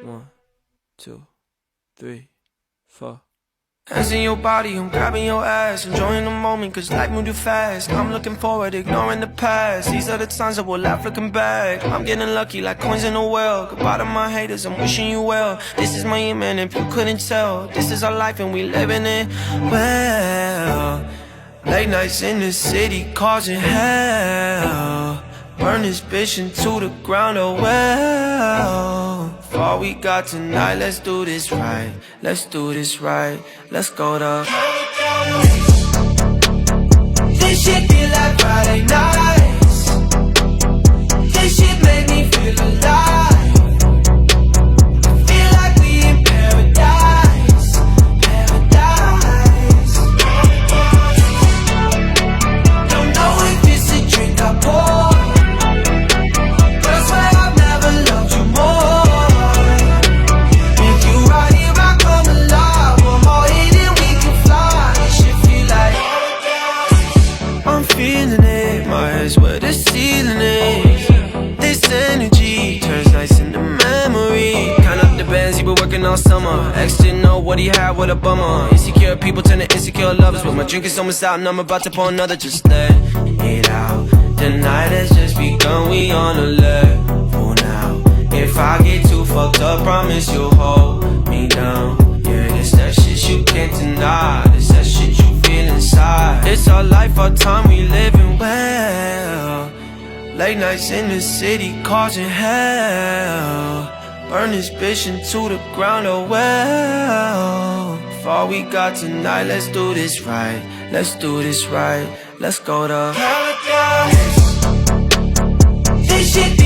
1, 2, 3, 4. Hands in your body, I'm grabbing your ass, enjoying the moment cause life moved too fast. I'm looking forward, ignoring the past. These are the times that we'll laugh looking back. I'm getting lucky like coins in a well. Goodbye to my haters, I'm wishing you well. This is my amen if you couldn't tell. This is our life and we living it well. Late nights in the city causing hell. Burn this bitch into the ground, oh well. For all we got tonight, let's do this right. Let's do this right. Let's go to this shit feel like Friday nights. This shit make me feel alive. I feel like we in paradise. Paradise. Don't know if it's a drink I pour. Where the ceiling is. This energy turns nights into memory. Count up the bands he been working all summer. Ex didn't know what he had, what a bummer. Insecure people turn to insecure lovers. But my drink is almost out and I'm about to pour another. Just let it out. The night has just begun, we on a level now. If I get too fucked up, promise you'll hold me down. Yeah, it's that shit you can't deny. It's that shit you feel inside. It's our life, our time, we living well. Late nights in the city causing hell. Burn this bitch into the ground, oh well. For all we got tonight, let's do this right. Let's do this right. Let's go to paradise. This shit